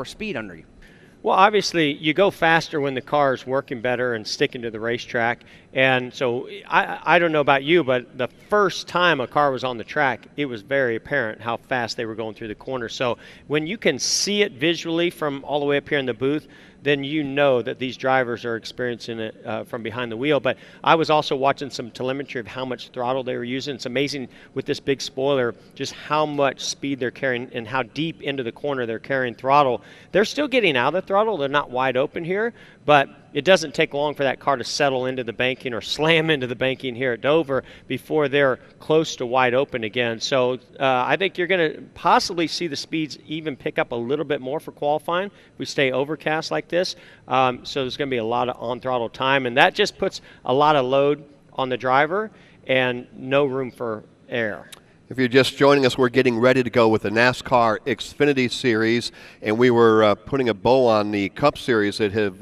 speed under you? Well, obviously, you go faster when the car is working better and sticking to the racetrack. And so I don't know about you, but the first time a car was on the track, it was very apparent how fast they were going through the corner. So when you can see it visually from all the way up here in the booth, then you know that these drivers are experiencing it from behind the wheel. But I was also watching some telemetry of how much throttle they were using. It's amazing with this big spoiler just how much speed they're carrying and how deep into the corner they're carrying throttle. They're still getting out of the throttle. They're not wide open here, but it doesn't take long for that car to settle into the banking or slam into the banking here at Dover before they're close to wide open again. So I think you're going to possibly see the speeds even pick up a little bit more for qualifying if we stay overcast like this. So there's going to be a lot of on-throttle time, and that just puts a lot of load on the driver and no room for air. If you're just joining us, we're getting ready to go with the NASCAR Xfinity Series, and we were putting a bow on the Cup Series that have,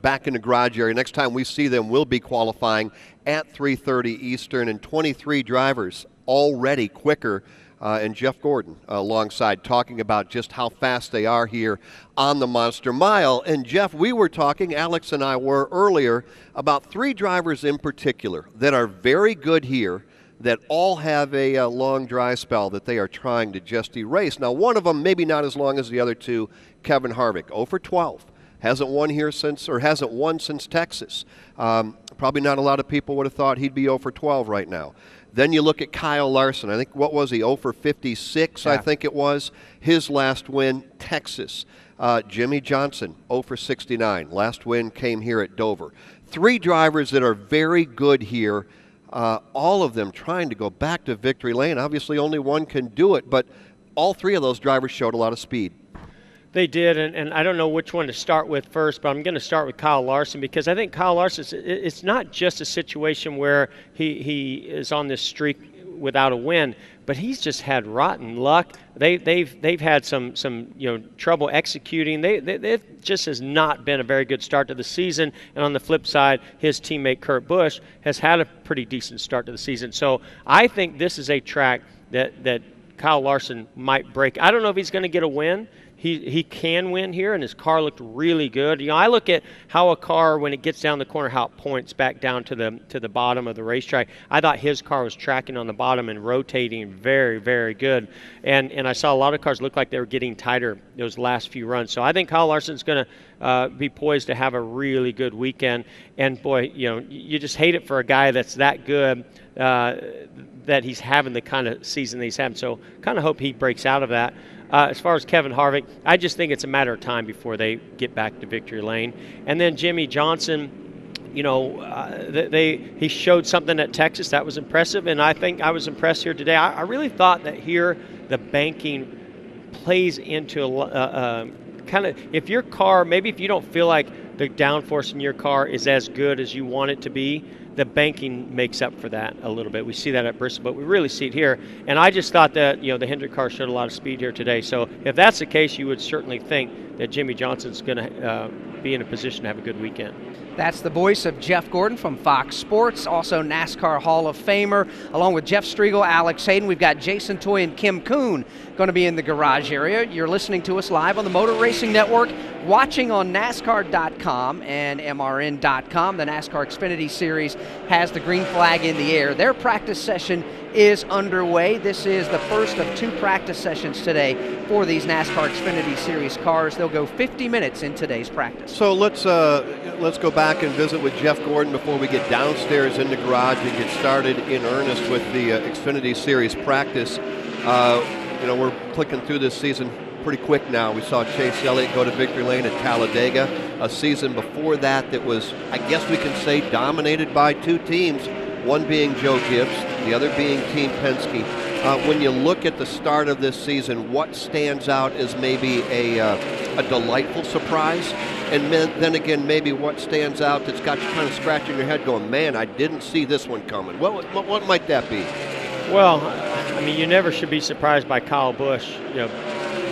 back in the garage area. Next time we see them, we'll be qualifying at 3:30 Eastern, and 23 drivers already quicker, and Jeff Gordon alongside talking about just how fast they are here on the Monster Mile. And Jeff, we were talking, Alex and I were earlier, about 3 drivers in particular that are very good here, that all have a long dry spell that they are trying to just erase. Now, one of them, maybe not as long as the other two, Kevin Harvick, 0 for 12. Hasn't won since Texas. Probably not a lot of people would have thought he'd be 0 for 12 right now. Then you look at Kyle Larson. I think, what was he, 0 for 56, yeah. I think it was. His last win, Texas. Jimmy Johnson, 0 for 69. Last win came here at Dover. 3 drivers that are very good here. All of them trying to go back to victory lane. Obviously, only one can do it, but all 3 of those drivers showed a lot of speed. They did, and I don't know which one to start with first, but I'm going to start with Kyle Larson because I think Kyle Larson, it's not just a situation where he is on this streak without a win, but he's just had rotten luck. They've had some trouble executing. It just has not been a very good start to the season. And on the flip side, his teammate Kurt Busch has had a pretty decent start to the season. So I think this is a track that Kyle Larson might break. I don't know if he's going to get a win. He can win here, and his car looked really good. I look at how a car, when it gets down the corner, how it points back down to the bottom of the racetrack. I thought his car was tracking on the bottom and rotating very, very good. And I saw a lot of cars look like they were getting tighter those last few runs. So I think Kyle Larson's going to be poised to have a really good weekend. And, boy, you just hate it for a guy that's that good that he's having the kind of season that he's having. So kind of hope he breaks out of that. As far as Kevin Harvick, I just think it's a matter of time before they get back to victory lane. And then Jimmy Johnson, he showed something at Texas that was impressive, and I think I was impressed here today. I really thought that here the banking plays into kind of, if your car, maybe if you don't feel like the downforce in your car is as good as you want it to be, the banking makes up for that a little bit. We see that at Briscoe, but we really see it here. And I just thought that, the Hendrick car showed a lot of speed here today. So if that's the case, you would certainly think that Jimmy Johnson's going to be in a position to have a good weekend. That's the voice of Jeff Gordon from Fox Sports, also NASCAR Hall of Famer, along with Jeff Striegel, Alex Hayden. We've got Jason Toy and Kim Kuhn going to be in the garage area. You're listening to us live on the Motor Racing Network, watching on NASCAR.com and MRN.com. The NASCAR Xfinity Series has the green flag in the air. Their practice session is underway. This is the first of 2 practice sessions today for these NASCAR Xfinity Series cars. They'll go 50 minutes in today's practice. So let's go back and visit with Jeff Gordon before we get downstairs in the garage and get started in earnest with the Xfinity Series practice. We're clicking through this season pretty quick now. We saw Chase Elliott go to victory lane at Talladega. A season before that was, I guess we can say, dominated by 2 teams, one being Joe Gibbs, the other being Team Penske. When you look at the start of this season, what stands out as maybe a delightful surprise? And then again, maybe what stands out that's got you kind of scratching your head going, man, I didn't see this one coming. What might that be? Well, you never should be surprised by Kyle Busch,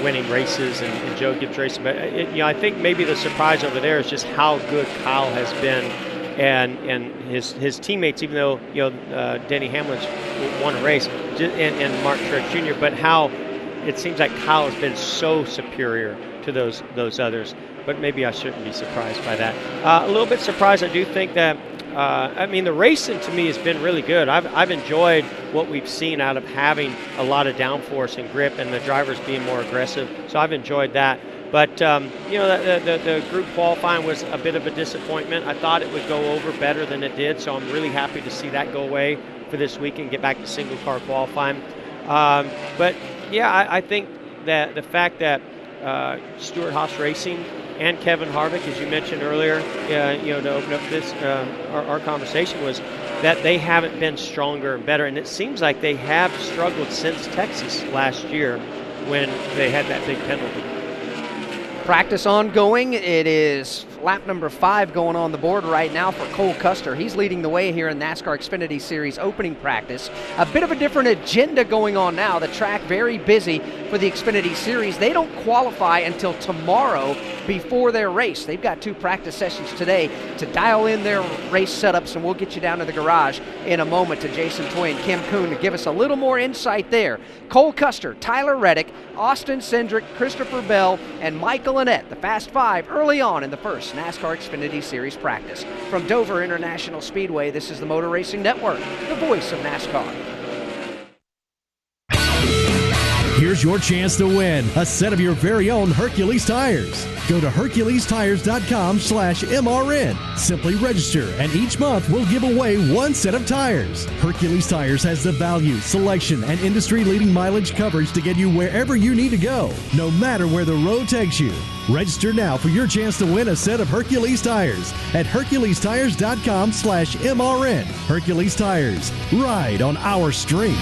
winning races and Joe Gibbs racing. But, I think maybe the surprise over there is just how good Kyle has been and his teammates, even though, Denny Hamlin's won a race, and Martin Truex Jr., but how it seems like Kyle has been so superior to to those others. But maybe I shouldn't be surprised by that. A little bit surprised. I do think that. The racing to me has been really good. I've enjoyed what we've seen out of having a lot of downforce and grip and the drivers being more aggressive. So I've enjoyed that. But, the group qualifying was a bit of a disappointment. I thought it would go over better than it did, so I'm really happy to see that go away for this week and get back to single car qualifying. I think that the fact that Stewart Haas Racing and Kevin Harvick, as you mentioned earlier, to open up this our conversation, was that they haven't been stronger and better, and it seems like they have struggled since Texas last year when they had that big penalty. Practice ongoing. It is lap number 5 going on the board right now for Cole Custer. He's leading the way here in NASCAR Xfinity Series opening practice. A bit of a different agenda going on now. The track very busy for the Xfinity Series. They don't qualify until tomorrow before their race. They've got 2 practice sessions today to dial in their race setups, and we'll get you down to the garage in a moment to Jason Toy and Kim Kuhn to give us a little more insight there. Cole Custer, Tyler Reddick, Austin Cindric, Christopher Bell, and Michael Annett, the Fast 5, early on in the first NASCAR Xfinity Series practice. From Dover International Speedway, this is the Motor Racing Network, the voice of NASCAR. Here's your chance to win a set of your very own Hercules tires. Go to HerculesTires.com/MRN. Simply register, and each month we'll give away 1 set of tires. Hercules Tires has the value, selection, and industry-leading mileage coverage to get you wherever you need to go, no matter where the road takes you. Register now for your chance to win a set of Hercules tires at HerculesTires.com/MRN. Hercules Tires. Ride on our street.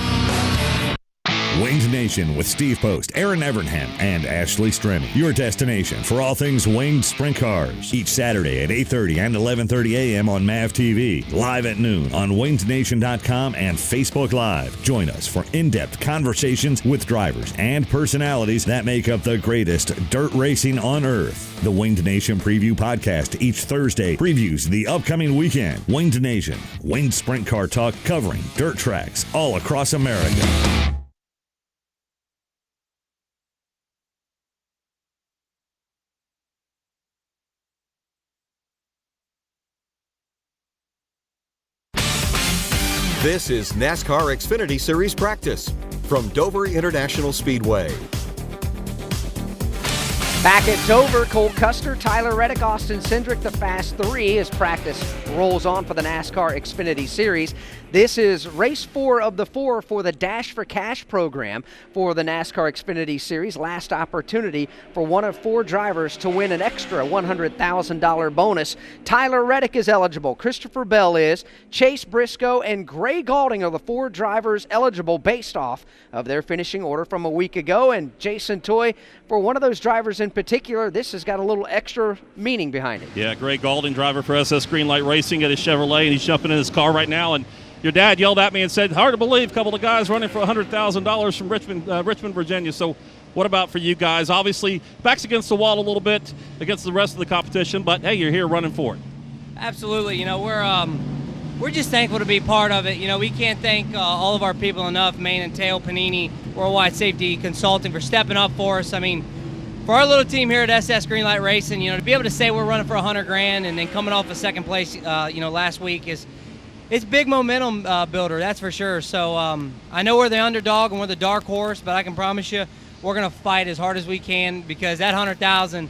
Winged Nation with Steve Post, Aaron Evernham, and Ashley Stremme. Your destination for all things winged sprint cars. Each Saturday at 8:30 and 11:30 a.m. on MAV TV. Live at noon on WingedNation.com and Facebook Live. Join us for in-depth conversations with drivers and personalities that make up the greatest dirt racing on earth. The Winged Nation Preview Podcast each Thursday previews the upcoming weekend. Winged Nation, winged sprint car talk covering dirt tracks all across America. This is NASCAR Xfinity Series practice from Dover International Speedway. Back at Dover, Cole Custer, Tyler Reddick, Austin Cindric, the Fast 3 as practice rolls on for the NASCAR Xfinity Series. This is race 4 of the 4 for the Dash for Cash program for the NASCAR Xfinity Series. Last opportunity for one of 4 drivers to win an extra $100,000 bonus. Tyler Reddick is eligible. Christopher Bell is. Chase Briscoe and Gray Gaulding are the 4 drivers eligible based off of their finishing order from a week ago. And Jason Toy, for one of those drivers in particular, this has got a little extra meaning behind it. Yeah, Gray Gaulding, driver for SS Greenlight Racing at his Chevrolet, and he's jumping in his car right now. And your dad yelled at me and said, hard to believe, a couple of guys running for $100,000 from Richmond, Virginia. So what about for you guys? Obviously, backs against the wall a little bit against the rest of the competition, but hey, you're here running for it. Absolutely. We're just thankful to be part of it. We can't thank all of our people enough, Mane and Tail, Panini, Worldwide Safety Consulting, for stepping up for us. For our little team here at SS Greenlight Racing, to be able to say we're running for $100,000 and then coming off a second place, last week it's big momentum builder, that's for sure. So I know we're the underdog and we're the dark horse, but I can promise you we're going to fight as hard as we can, because that $100,000,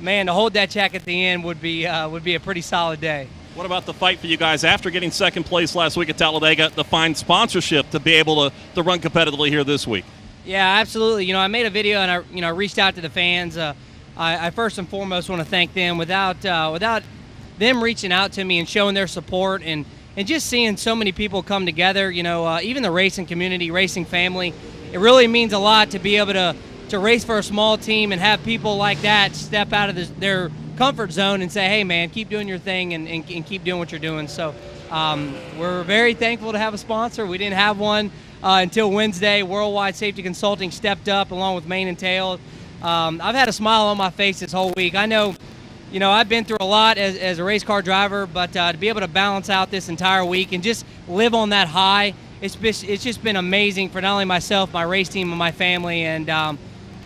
man, to hold that check at the end would be a pretty solid day. What about the fight for you guys after getting second place last week at Talladega, to find sponsorship to be able to run competitively here this week? Yeah, absolutely. I made a video and I reached out to the fans. I first and foremost want to thank them. Without them reaching out to me and showing their support and just seeing so many people come together, even the racing community, racing family, it really means a lot to be able to race for a small team and have people like that step out of their comfort zone and say, hey, man, keep doing your thing and keep doing what you're doing. So we're very thankful to have a sponsor. We didn't have one until Wednesday. Worldwide Safety Consulting stepped up along with Mane and Tail. I've had a smile on my face this whole week. I know, I've been through a lot as a race car driver, but to be able to balance out this entire week and just live on that high, it's just been amazing for not only myself, my race team, and my family. And,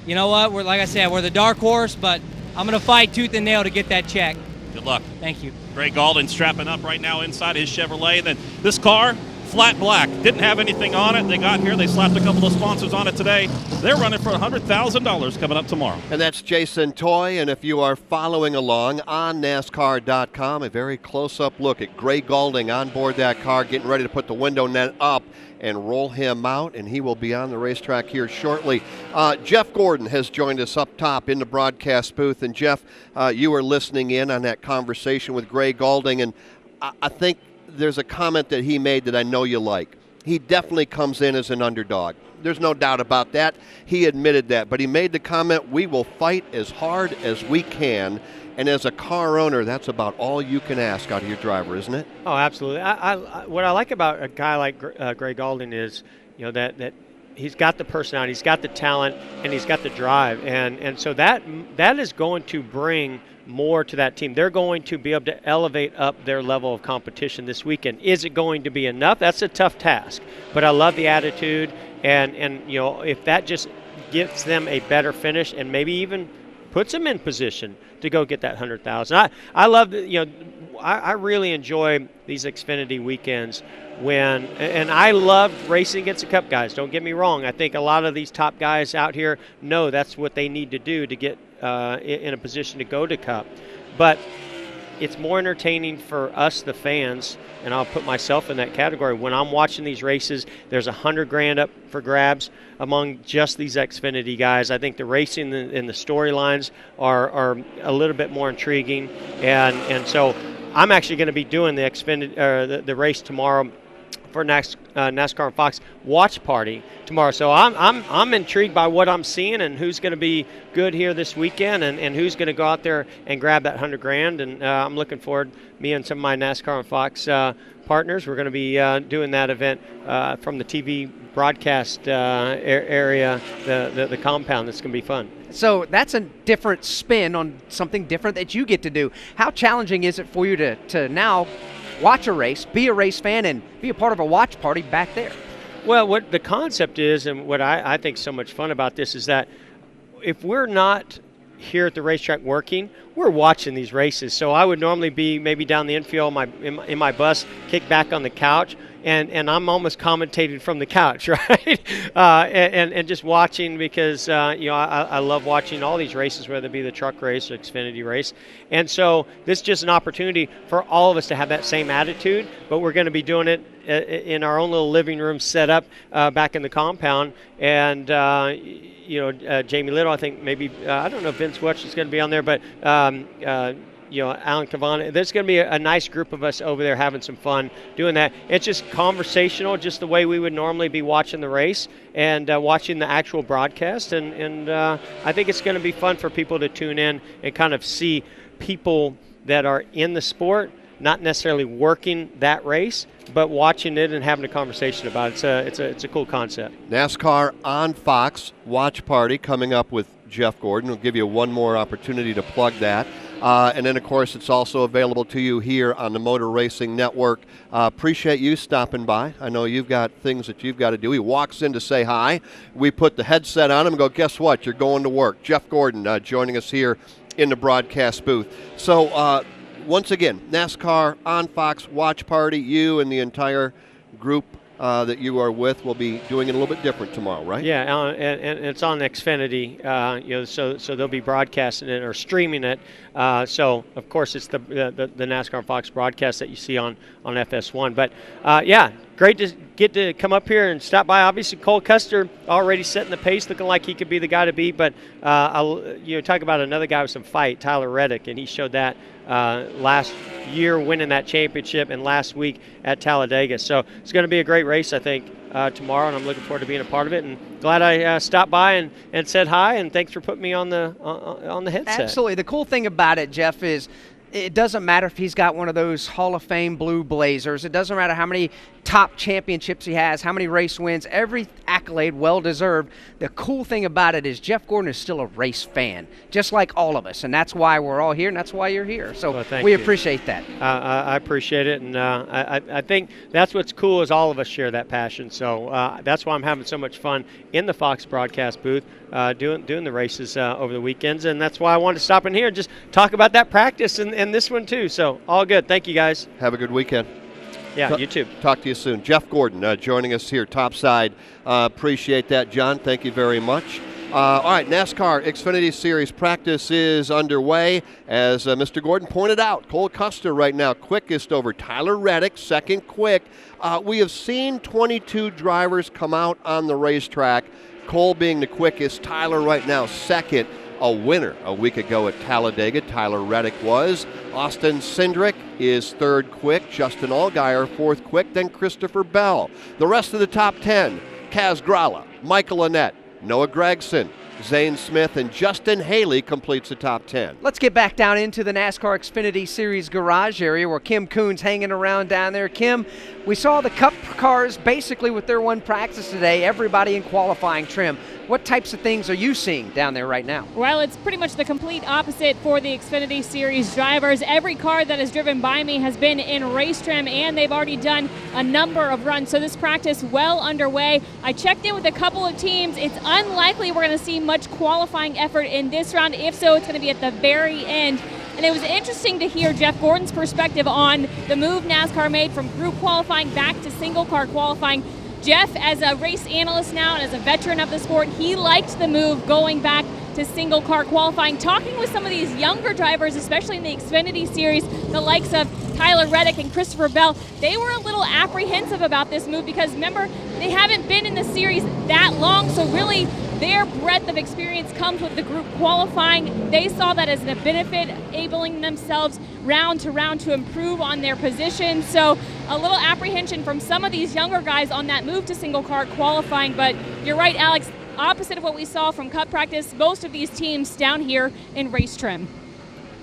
you know what? Like I said, we're the dark horse, but I'm going to fight tooth and nail to get that check. Good luck. Thank you. Greg Galding strapping up right now inside his Chevrolet. Then this car, flat black, didn't have anything on it. They got here, they slapped a couple of sponsors on it today. They're running for $100,000 coming up tomorrow. And that's Jason Toy, and if you are following along on NASCAR.com, a very close-up look at Greg Galding on board that car, getting ready to put the window net up and roll him out, and he will be on the racetrack here shortly. Jeff Gordon has joined us up top in the broadcast booth, and Jeff, you were listening in on that conversation with Greg Galding, and I think there's a comment that he made that I know you like. He definitely comes in as an underdog. There's no doubt about that. He admitted that, but he made the comment, we will fight as hard as we can. And as a car owner, that's about all you can ask out of your driver, isn't it? Oh, absolutely. What I like about a guy like Greg Galding is, that he's got the personality, he's got the talent, and he's got the drive, and so that is going to bring more to that team. They're going to be able to elevate up their level of competition this weekend. Is it going to be enough? That's a tough task, but I love the attitude, and if that just gives them a better finish and maybe even puts them in position to go get that 100,000. I love I really enjoy these Xfinity weekends and I love racing against the Cup guys. Don't get me wrong. I think a lot of these top guys out here know that's what they need to do to get in a position to go to Cup. But it's more entertaining for us, the fans, and I'll put myself in that category. When I'm watching these races, there's $100,000 up for grabs among just these Xfinity guys. I think the racing and the storylines are a little bit more intriguing, and so I'm actually going to be doing the Xfinity the race tomorrow for NASCAR and Fox watch party tomorrow. So I'm intrigued by what I'm seeing and who's going to be good here this weekend and who's going to go out there and grab that $100,000. And I'm looking forward, me and some of my NASCAR and Fox partners, we're going to be doing that event from the TV broadcast area, the compound. That's going to be fun. So that's a different spin on something different that you get to do. How challenging is it for you to now watch a race, be a race fan, and be a part of a watch party back there? Well, what the concept is, and what I think is so much fun about this, is that if we're not here at the racetrack working, we're watching these races. So I would normally be maybe down the infield in my bus, kick back on the couch, and I'm almost commentating from the couch, right? And just watching because I love watching all these races, whether it be the truck race or Xfinity race. And so this is just an opportunity for all of us to have that same attitude, but we're going to be doing it in our own little living room set up back in the compound. And Jamie Little, I think maybe I don't know if Vince Welch is going to be on there, but Alan Cavan. There's going to be a nice group of us over there having some fun doing that. It's just conversational, just the way we would normally be watching the race and watching the actual broadcast. And I think it's going to be fun for people to tune in and kind of see people that are in the sport, not necessarily working that race, but watching it and having a conversation about it. It's a cool concept. NASCAR on Fox watch party coming up with Jeff Gordon. We'll give you one more opportunity to plug that. And then, of course, it's also available to you here on the Motor Racing Network. Appreciate you stopping by. I know you've got things that you've got to do. He walks in to say hi. We put the headset on him and go, guess what? You're going to work. Jeff Gordon joining us here in the broadcast booth. So, once again, NASCAR on Fox watch party. You and the entire group that you are with will be doing it a little bit different tomorrow, right? Yeah, and it's on Xfinity, so they'll be broadcasting it or streaming it. So of course it's the NASCAR Fox broadcast that you see on FS1. But great to get to come up here and stop by. Obviously, Cole Custer already setting the pace, looking like he could be the guy to beat. But talk about another guy with some fight, Tyler Reddick, and he showed that last year winning that championship and last week at Talladega. So it's going to be a great race, I think, tomorrow, and I'm looking forward to being a part of it. And glad I stopped by and said hi, and thanks for putting me on the headset. Absolutely. The cool thing about it, Jeff, is it doesn't matter if he's got one of those Hall of Fame blue blazers. It doesn't matter how many top championships he has, how many race wins, every accolade well-deserved. The cool thing about it is Jeff Gordon is still a race fan, just like all of us, and that's why we're all here, and that's why you're here. So we appreciate that. I appreciate it, and I think that's what's cool is all of us share that passion. So that's why I'm having so much fun in the Fox broadcast booth doing the races over the weekends, and that's why I wanted to stop in here and just talk about that practice and this one too. So all good. Thank you, guys. Have a good weekend. Yeah, you too. Talk to you soon. Jeff Gordon joining us here topside. Appreciate that, John. Thank you very much. All right, NASCAR Xfinity Series practice is underway. As Mr. Gordon pointed out, Cole Custer right now quickest over Tyler Reddick, second quick. We have seen 22 drivers come out on the racetrack, Cole being the quickest, Tyler right now second. A winner a week ago at Talladega, Tyler Reddick was. Austin Cindric is third quick. Justin Allgaier fourth quick. Then Christopher Bell. The rest of the top 10, Kaz Grala, Michael Annett, Noah Gragson, Zane Smith, and Justin Haley completes the top 10. Let's get back down into the NASCAR Xfinity Series garage area where Kim Coon's hanging around down there. Kim, we saw the Cup cars basically with their one practice today, everybody in qualifying trim. What types of things are you seeing down there right now? Well, it's pretty much the complete opposite for the Xfinity Series drivers. Every car that has driven by me has been in race trim, and they've already done a number of runs. So this practice well underway. I checked in with a couple of teams. It's unlikely we're going to see much qualifying effort in this round. If so, it's going to be at the very end. And it was interesting to hear Jeff Gordon's perspective on the move NASCAR made from group qualifying back to single car qualifying. Jeff, as a race analyst now and as a veteran of the sport, he liked the move going back to single car qualifying. Talking with some of these younger drivers, especially in the Xfinity Series, the likes of Tyler Reddick and Christopher Bell, they were a little apprehensive about this move because, remember, they haven't been in the series that long, so really their breadth of experience comes with the group qualifying. They saw that as a benefit, enabling themselves round to round to improve on their position. So a little apprehension from some of these younger guys on that move to single car qualifying. But you're right, Alex, opposite of what we saw from Cup practice, most of these teams down here in race trim.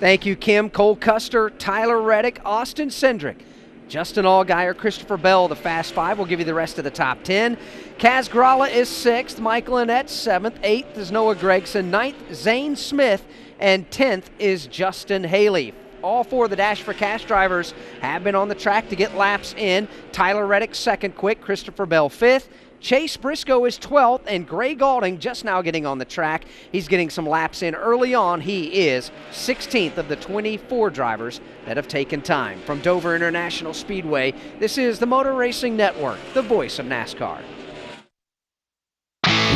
Thank you, Kim. Cole Custer, Tyler Reddick, Austin Cindric, Justin Allgaier, Christopher Bell, the Fast Five. We'll give you the rest of the top 10. Kaz Grala is 6th, Michael Annett 7th, 8th is Noah Gragson, 9th Zane Smith, and 10th is Justin Haley. All four of the Dash for Cash drivers have been on the track to get laps in. Tyler Reddick second quick, Christopher Bell 5th. Chase Briscoe is 12th, and Gray Gaulding just now getting on the track. He's getting some laps in early on. He is 16th of the 24 drivers that have taken time. From Dover International Speedway, this is the Motor Racing Network, the voice of NASCAR.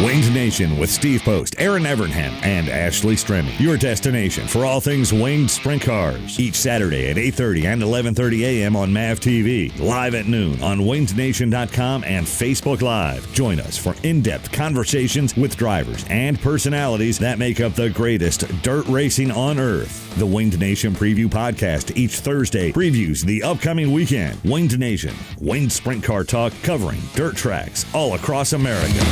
Winged Nation with Steve Post, Aaron Evernham, and Ashley Stremme. Your destination for all things winged sprint cars. Each Saturday at 8:30 and 11:30 a.m. on MAV TV. Live at noon on wingednation.com and Facebook Live. Join us for in-depth conversations with drivers and personalities that make up the greatest dirt racing on earth. The Winged Nation Preview Podcast each Thursday previews the upcoming weekend. Winged Nation, winged sprint car talk covering dirt tracks all across America.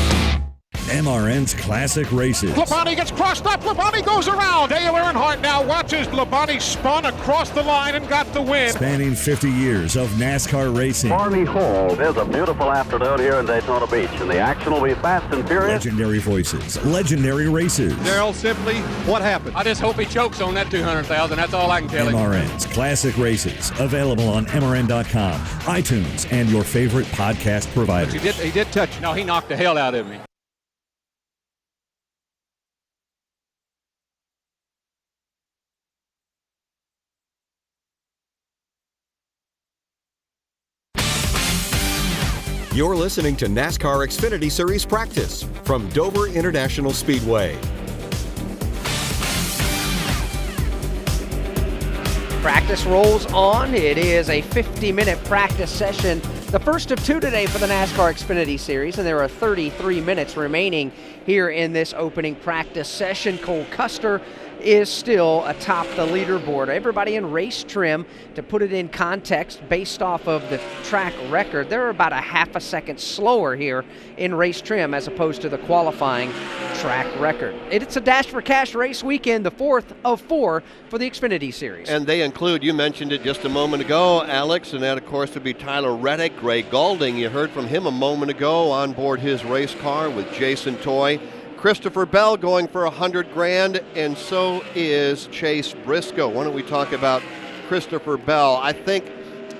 MRN's Classic Races. Labonte gets crossed up. Labonte goes around. Dale Earnhardt now watches Labonte spun across the line and got the win. Spanning 50 years of NASCAR racing. Barney Hall. There's a beautiful afternoon here in Daytona Beach, and the action will be fast and furious. Legendary voices, legendary races. Darrell, simply, what happened? I just hope he chokes on that 200,000. That's all I can tell him. MRN's Classic Races, available on MRN.com, iTunes, and your favorite podcast providers. But he did touch it. No, he knocked the hell out of me. You're listening to NASCAR Xfinity Series practice from Dover International Speedway. Practice rolls on. It is a 50-minute practice session, the first of two today for the NASCAR Xfinity Series, and there are 33 minutes remaining here in this opening practice session. Cole Custer is still atop the leaderboard. Everybody in race trim, to put it in context, based off of the track record, they're about a half a second slower here in race trim as opposed to the qualifying track record. It's a Dash for Cash race weekend, the 4th of 4 for the Xfinity Series. And they include, you mentioned it just a moment ago, Alex, and that, of course, would be Tyler Reddick, Ray Goulding. You heard from him a moment ago on board his race car with Jason Toy. Christopher Bell going for $100,000, and so is Chase Briscoe. Why don't we talk about Christopher Bell? I think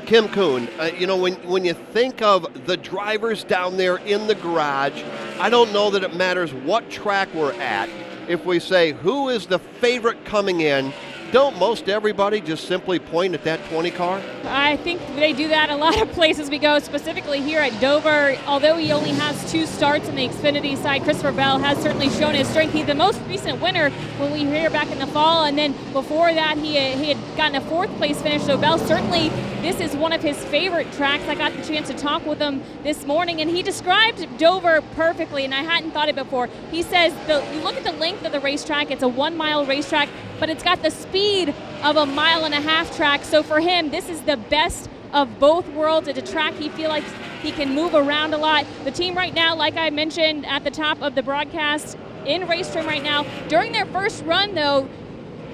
Kim Kuhn, when you think of the drivers down there in the garage, I don't know that it matters what track we're at. If we say who is the favorite coming in, don't most everybody just simply point at that 20 car? I think they do that a lot of places we go, specifically here at Dover. Although he only has 2 starts in the Xfinity side, Christopher Bell has certainly shown his strength. He's the most recent winner when we were here back in the fall, and then before that he had gotten a 4th place finish. So Bell, certainly this is one of his favorite tracks. I got the chance to talk with him this morning, and he described Dover perfectly, and I hadn't thought it before. He says, you look at the length of the racetrack, it's a 1-mile racetrack, but it's got the speed of a 1.5-mile track. So for him, this is the best of both worlds. It's a track he feels like he can move around a lot. The team right now, like I mentioned at the top of the broadcast, in race trim right now. During their first run, though,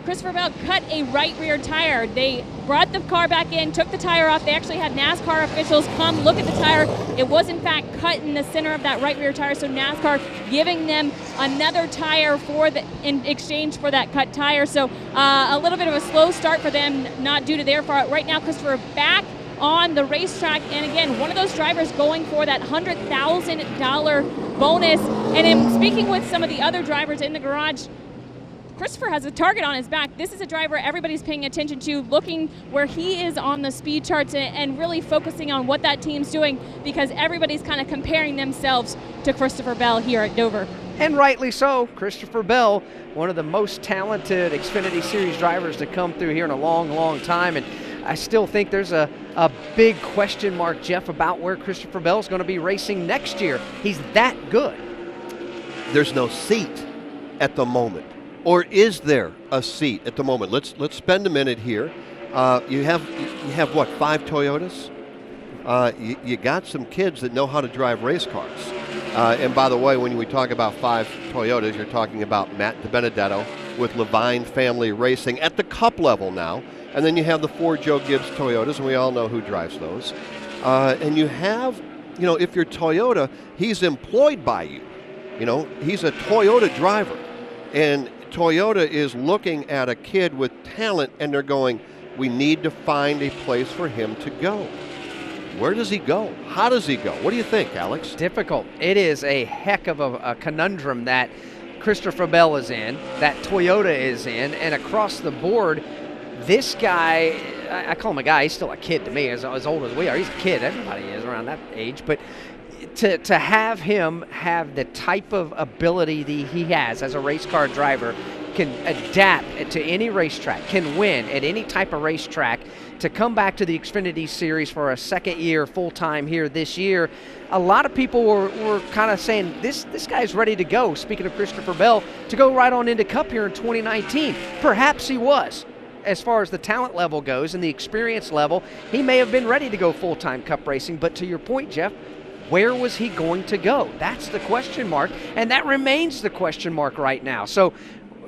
Christopher Bell cut a right rear tire. They brought the car back in, took the tire off. They actually had NASCAR officials come look at the tire. It was, in fact, cut in the center of that right rear tire, so NASCAR giving them another tire in exchange for that cut tire. So a little bit of a slow start for them, not due to their fault. Right now, Christopher back on the racetrack, and again, one of those drivers going for that $100,000 bonus. And in speaking with some of the other drivers in the garage, Christopher has a target on his back. This is a driver everybody's paying attention to, looking where he is on the speed charts and really focusing on what that team's doing, because everybody's kind of comparing themselves to Christopher Bell here at Dover. And rightly so. Christopher Bell, one of the most talented Xfinity Series drivers to come through here in a long, long time. And I still think there's a big question mark, Jeff, about where Christopher Bell's going to be racing next year. He's that good. There's no seat at the moment. Or is there a seat at the moment? Let's spend a minute here. You have what, 5 Toyotas? You got some kids that know how to drive race cars. And by the way, when we talk about 5 Toyotas, you're talking about Matt DiBenedetto with Levine Family Racing at the Cup level now. And then you have the 4 Joe Gibbs Toyotas, and we all know who drives those. And you have, if you're Toyota, he's employed by you. He's a Toyota driver. And Toyota is looking at a kid with talent, and they're going, we need to find a place for him to go. Where does he go? How does he go? What do you think, Alex? Difficult. It is a heck of a conundrum that Christopher Bell is in, that Toyota is in, and across the board, this guy, I call him a guy, he's still a kid to me, as old as we are. He's a kid. Everybody is around that age. But to have him have the type of ability that he has as a race car driver, can adapt to any racetrack, can win at any type of racetrack, to come back to the Xfinity Series for a second year full-time here this year, a lot of people were kind of saying this guy's ready to go, speaking of Christopher Bell, to go right on into Cup here in 2019. Perhaps he was. As far as the talent level goes and the experience level, he may have been ready to go full-time Cup racing, but to your point, Jeff, where was he going to go? That's the question mark, and that remains the question mark right now. So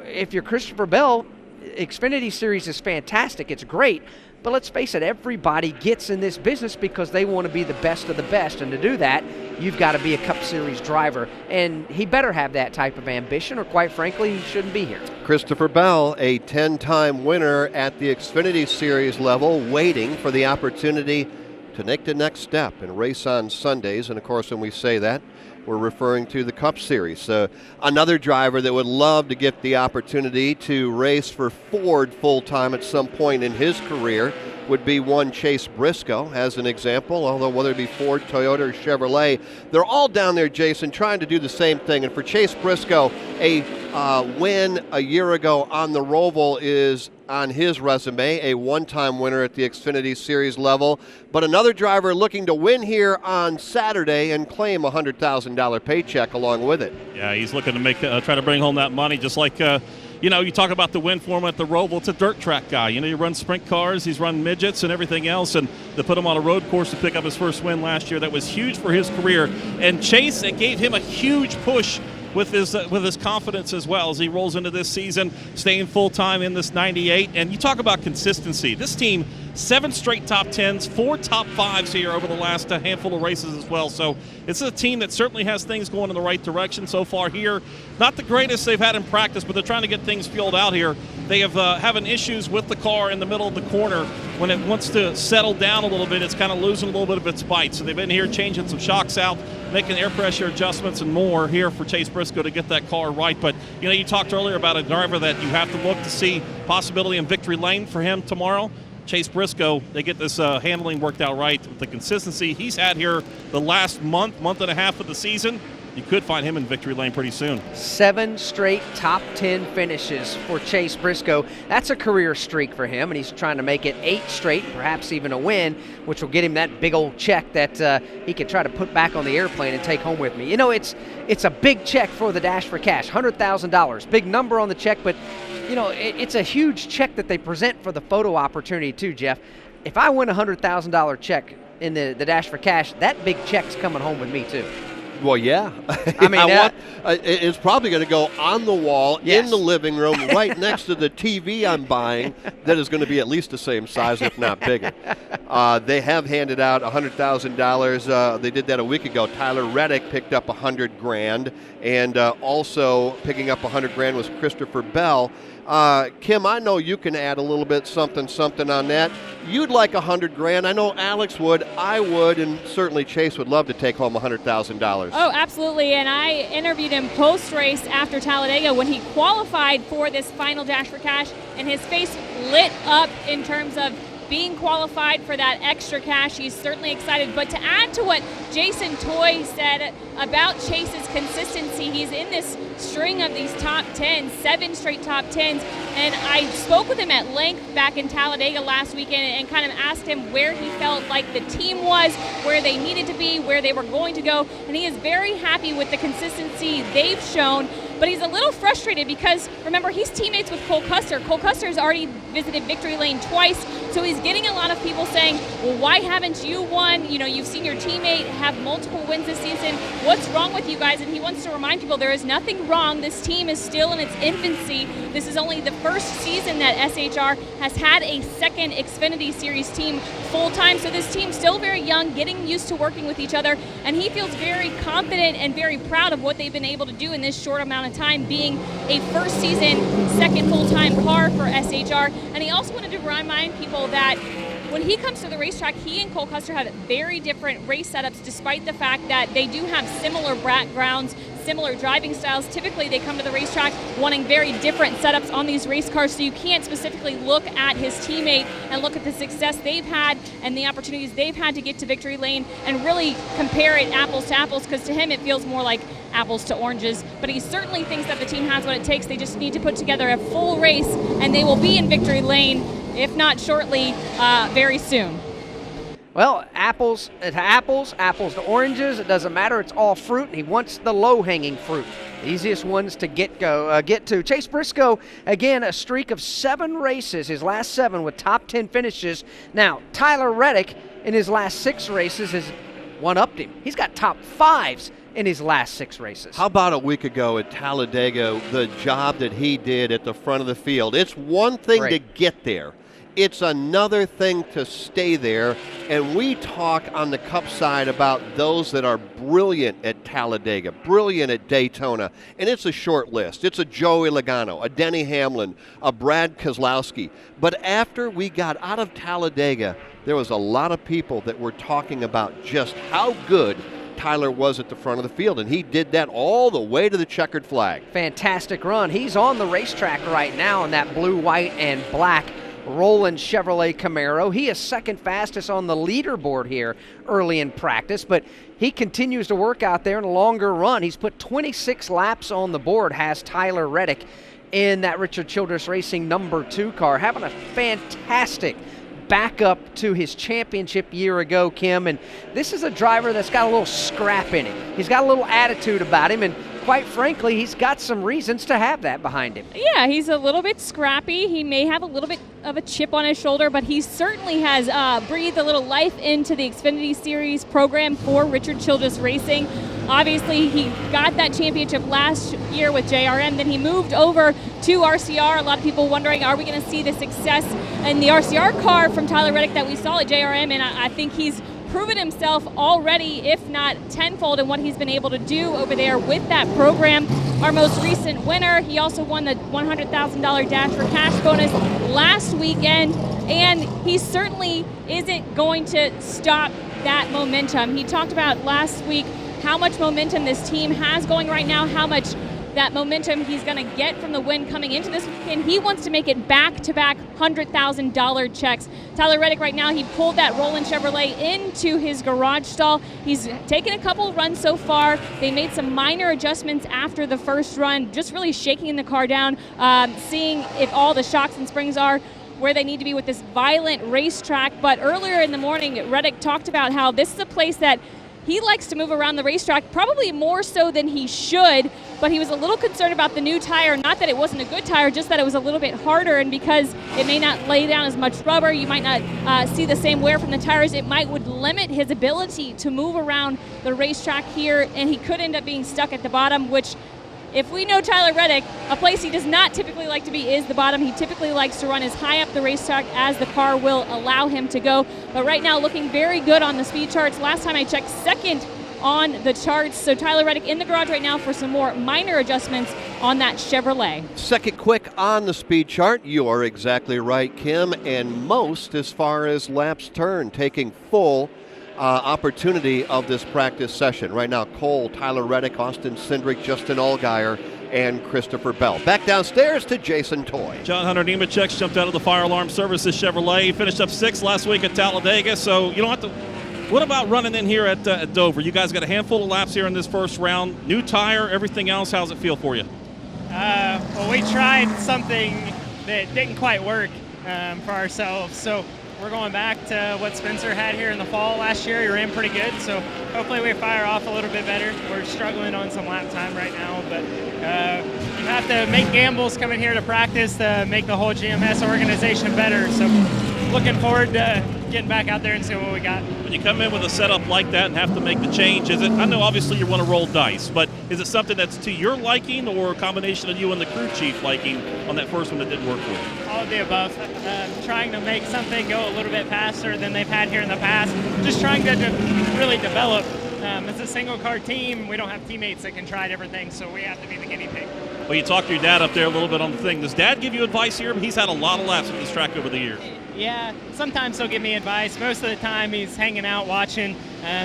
if you're Christopher Bell, Xfinity Series is fantastic. It's great. But let's face it, everybody gets in this business because they want to be the best of the best. And to do that, you've got to be a Cup Series driver. And he better have that type of ambition, or quite frankly, he shouldn't be here. Christopher Bell, a 10-time winner at the Xfinity Series level, waiting for the opportunity to take the next step and race on Sundays. And of course, when we say that, we're referring to the Cup Series. Another driver that would love to get the opportunity to race for Ford full-time at some point in his career would be one Chase Briscoe, as an example, although whether it be Ford, Toyota, or Chevrolet, they're all down there, Jason, trying to do the same thing. And for Chase Briscoe, a win a year ago on the Roval is on his resume, a one-time winner at the Xfinity Series level. But another driver looking to win here on Saturday and claim a $100,000 paycheck along with it. Yeah, he's looking to try to bring home that money, just like you talk about the win for him at the Roval. It's a dirt track guy. You run sprint cars, he's run midgets and everything else, and to put him on a road course to pick up his first win last year, that was huge for his career. And Chase, it gave him a huge push with his confidence as well as he rolls into this season, staying full-time in this 98. And you talk about consistency. This team, 7 straight top 10s, 4 top 5s here over the last handful of races as well. So it's a team that certainly has things going in the right direction so far here. Not the greatest they've had in practice, but they're trying to get things fueled out here. They have having issues with the car in the middle of the corner. When it wants to settle down a little bit, it's kind of losing a little bit of its bite. So they've been here changing some shocks out, making air pressure adjustments and more here for Chase Briscoe to get that car right. But, you know, you talked earlier about a driver that you have to look to see possibility in victory lane for him tomorrow. Chase Briscoe, they get this handling worked out right with the consistency he's had here the last month and a half of the season. You could find him in victory lane pretty soon. 7 straight top 10 finishes for Chase Briscoe. That's a career streak for him, and he's trying to make it 8 straight, perhaps even a win, which will get him that big old check that he can try to put back on the airplane and take home with me. You know, it's a big check for the Dash for Cash, $100,000. Big number on the check, but, you know, it's a huge check that they present for the photo opportunity too, Jeff. If I win a $100,000 check in the Dash for Cash, that big check's coming home with me too. Well, yeah. I mean, it's probably going to go on the wall yes. in the living room right next to the TV I'm buying that is going to be at least the same size, if not bigger. They have handed out $100,000. They did that a week ago. Tyler Reddick picked up $100,000, and also picking up $100,000 was Christopher Bell. Kim, I know you can add a little bit something on that. You'd like $100,000. I know Alex would. I would, and certainly Chase would love to take home $100,000. Oh, absolutely. And I interviewed him post-race after Talladega when he qualified for this final Dash for Cash, and his face lit up in terms of being qualified for that extra cash. He's certainly excited. But to add to what Jason Toy said about Chase's consistency, he's in this string of these top 10s, 7 straight top 10s. And I spoke with him at length back in Talladega last weekend and kind of asked him where he felt like the team was, where they needed to be, where they were going to go. And he is very happy with the consistency they've shown. But he's a little frustrated because, remember, he's teammates with Cole Custer. Cole Custer's already visited victory lane twice, so he's getting a lot of people saying, well, why haven't you won? You know, you've seen your teammate have multiple wins this season. What's wrong with you guys? And he wants to remind people there is nothing wrong. This team is still in its infancy. This is only the first season that SHR has had a second Xfinity Series team full-time, so this team's still very young, getting used to working with each other, and he feels very confident and very proud of what they've been able to do in this short amount of time, being a first season, second full-time car for SHR. And he also wanted to remind people that when he comes to the racetrack, he and Cole Custer have very different race setups, despite the fact that they do have similar backgrounds, similar driving styles. Typically, they come to the racetrack wanting very different setups on these race cars, so you can't specifically look at his teammate and look at the success they've had and the opportunities they've had to get to victory lane and really compare it apples to apples, because to him it feels more like apples to oranges. But he certainly thinks that the team has what it takes. They just need to put together a full race, and they will be in victory lane, if not shortly, very soon. Well, apples to oranges, it doesn't matter. It's all fruit, and he wants the low-hanging fruit, the easiest ones to get to. Chase Briscoe, again, a streak of 7 races, his last 7 with top 10 finishes. Now, Tyler Reddick, in his last 6 races, has one-upped him. He's got top 5s in his last 6 races. How about a week ago at Talladega, the job that he did at the front of the field? It's one thing to get there. It's another thing to stay there, and we talk on the Cup side about those that are brilliant at Talladega, brilliant at Daytona, and it's a short list. It's a Joey Logano, a Denny Hamlin, a Brad Keselowski. But after we got out of Talladega, there was a lot of people that were talking about just how good Tyler was at the front of the field, and he did that all the way to the checkered flag. Fantastic run. He's on the racetrack right now in that blue, white, and black Roland Chevrolet Camaro. He is second fastest on the leaderboard here early in practice, but he continues to work out there in a longer run. He's put 26 laps on the board, has Tyler Reddick in that Richard Childress Racing number 2 car, having a fantastic backup to his championship year ago, Kim. And this is a driver that's got a little scrap in him. He's got a little attitude about him, and quite frankly, he's got some reasons to have that behind him. Yeah, he's a little bit scrappy. He may have a little bit of a chip on his shoulder, but he certainly has breathed a little life into the Xfinity Series program for Richard Childress Racing. Obviously, he got that championship last year with JRM, then he moved over to RCR. A lot of people wondering, are we going to see the success in the RCR car from Tyler Reddick that we saw at JRM? And I think he's proven himself already, if not tenfold, in what he's been able to do over there with that program. Our most recent winner, he also won the $100,000 Dash for Cash bonus last weekend, and he certainly isn't going to stop that momentum. He talked about last week how much momentum this team has going right now, how much that momentum he's going to get from the win coming into this weekend. He wants to make it back-to-back $100,000 checks. Tyler Reddick right now, he pulled that Roland Chevrolet into his garage stall. He's taken a couple runs so far. They made some minor adjustments after the first run, just really shaking the car down, seeing if all the shocks and springs are where they need to be with this violent racetrack. But earlier in the morning, Reddick talked about how this is a place that he likes to move around the racetrack, probably more so than he should, but he was a little concerned about the new tire. Not that it wasn't a good tire, just that it was a little bit harder, and because it may not lay down as much rubber, you might not see the same wear from the tires. It would limit his ability to move around the racetrack here, and he could end up being stuck at the bottom, which, if we know Tyler Reddick, a place he does not typically like to be is the bottom. He typically likes to run as high up the racetrack as the car will allow him to go. But right now, looking very good on the speed charts. Last time I checked, second on the charts. So Tyler Reddick in the garage right now for some more minor adjustments on that Chevrolet. Second quick on the speed chart. You are exactly right, Kim, and most as far as laps turned, taking full opportunity of this practice session. Right now, Cole, Tyler Reddick, Austin Cindric, Justin Allgaier, and Christopher Bell. Back downstairs to Jason Toy. John Hunter Nemechek jumped out of the fire alarm services Chevrolet. He finished up 6th last week at Talladega, so you don't have to. What about running in here at Dover? You guys got a handful of laps here in this first round. New tire, everything else. How's it feel for you? Well, we tried something that didn't quite work for ourselves, so we're going back to what Spencer had here in the fall last year. He ran pretty good, so hopefully we fire off a little bit better. We're struggling on some lap time right now, but you have to make gambles coming here to practice to make the whole GMS organization better. So looking forward to getting back out there and seeing what we got. When you come in with a setup like that and have to make the change, is it? I know obviously you want to roll dice, but is it something that's to your liking or a combination of you and the crew chief liking on that first one that didn't work for you? All of the above. Trying to make something go a little bit faster than they've had here in the past. Just trying to really develop. It's a single car team. We don't have teammates that can try different things, so we have to be the guinea pig. Well, you talked to your dad up there a little bit on the thing. Does Dad give you advice here? He's had a lot of laps at this track over the years. Yeah, sometimes he'll give me advice. Most of the time he's hanging out watching.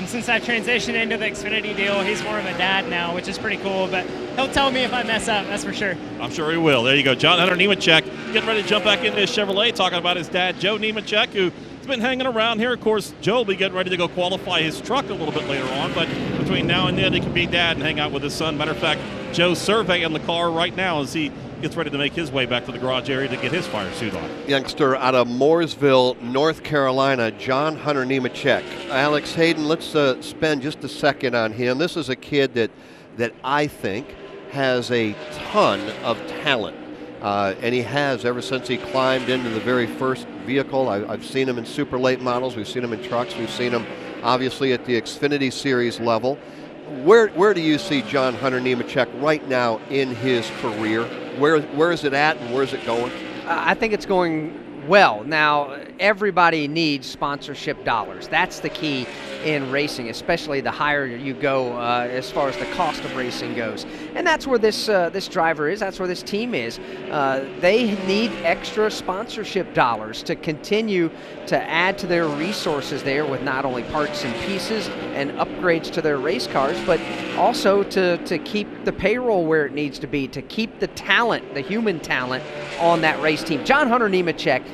Since I've transitioned into the Xfinity deal, he's more of a dad now, which is pretty cool, but he'll tell me if I mess up, that's for sure. I'm sure he will. There you go. John Hunter Nemechek getting ready to jump back into his Chevrolet, talking about his dad, Joe Nemechek, who's been hanging around here. Of course, Joe will be getting ready to go qualify his truck a little bit later on, but between now and then, he can be dad and hang out with his son. Matter of fact, Joe's surveying the car right now as he gets ready to make his way back to the garage area to get his fire suit on. Youngster out of Mooresville, North Carolina, John Hunter Nemechek. Alex Hayden, let's spend just a second on him. This is a kid that I think has a ton of talent. And he has ever since he climbed into the very first vehicle. I've seen him in super late models. We've seen him in trucks. We've seen him obviously at the Xfinity Series level. Where do you see John Hunter Nemechek right now in his career? Where is it at and where's it going? I think it's going well. Now, everybody needs sponsorship dollars. That's the key in racing, especially the higher you go as far as the cost of racing goes. And that's where this driver is. That's where this team is. They need extra sponsorship dollars to continue to add to their resources there with not only parts and pieces and upgrades to their race cars, but also to keep the payroll where it needs to be, to keep the talent, the human talent on that race team. John Hunter Nemechek,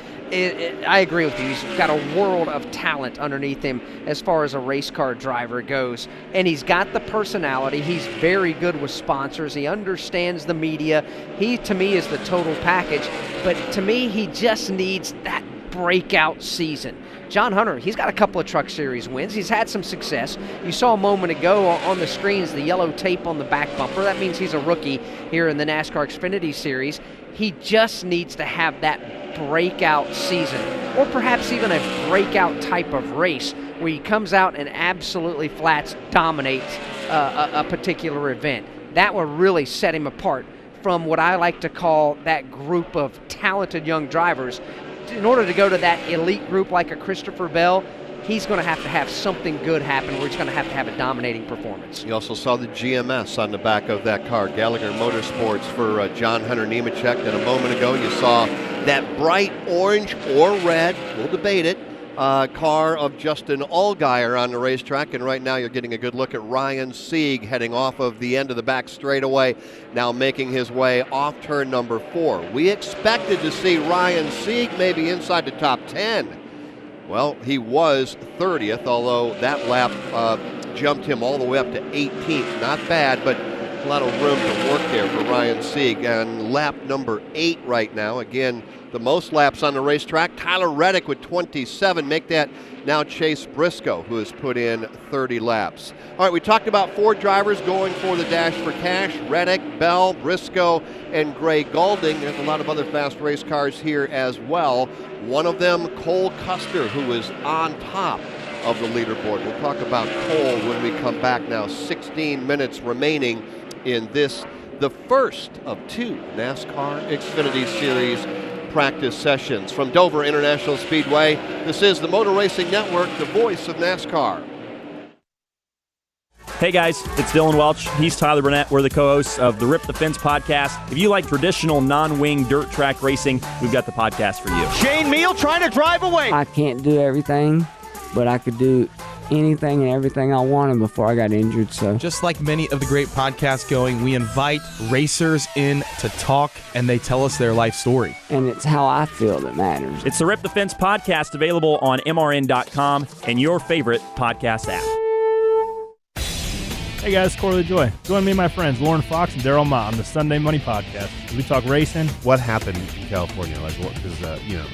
I agree with you. He's got a world of talent underneath him as far as a race car driver goes. And he's got the personality. He's very good with sponsors. He understands the media. He, to me, is the total package. But to me, he just needs that breakout season. John Hunter, he's got a couple of Truck Series wins. He's had some success. You saw a moment ago on the screens the yellow tape on the back bumper. That means he's a rookie here in the NASCAR Xfinity Series. He just needs to have that breakout season, or perhaps even a breakout type of race where he comes out and absolutely dominates a particular event. That will really set him apart from what I like to call that group of talented young drivers. In order to go to that elite group like a Christopher Bell, he's going to have something good happen where he's going to have a dominating performance. You also saw the GMS on the back of that car, Gallagher Motorsports for John Hunter Nemechek. And a moment ago you saw that bright orange or red, we'll debate it, car of Justin Allgaier on the racetrack. And right now you're getting a good look at Ryan Sieg heading off of the end of the back straightaway, now making his way off turn number 4. We expected to see Ryan Sieg maybe inside the top 10. Well, he was 30th, although that lap jumped him all the way up to 18th. Not bad, but a lot of room to work there for Ryan Sieg. And lap number 8 right now. Again, the most laps on the racetrack. Tyler Reddick with 27. Make that now Chase Briscoe, who has put in 30 laps. All right, we talked about 4 drivers going for the Dash for Cash. Reddick, Bell, Briscoe, and Gray Gaulding. There's a lot of other fast race cars here as well. One of them, Cole Custer, who is on top of the leaderboard. We'll talk about Cole when we come back now. 16 minutes remaining in this, the first of 2 NASCAR Xfinity Series practice sessions. From Dover International Speedway, this is the Motor Racing Network, the voice of NASCAR. Hey guys, it's Dylan Welch. He's Tyler Burnett. We're the co-hosts of the Rip the Fence podcast. If you like traditional non-wing dirt track racing, we've got the podcast for you. Shane Meal trying to drive away. I can't do everything, but I could do anything and everything I wanted before I got injured. So just like many of the great podcasts going, we invite racers in to talk, and they tell us their life story. And it's how I feel that matters. It's the Rip the Fence podcast, available on MRN.com and your favorite podcast app. Hey guys, Corley Joy. Join me and my friends Lauren Fox and Daryl Ma on the Sunday Money Podcast. We talk racing. What happened in California? Like, what? Because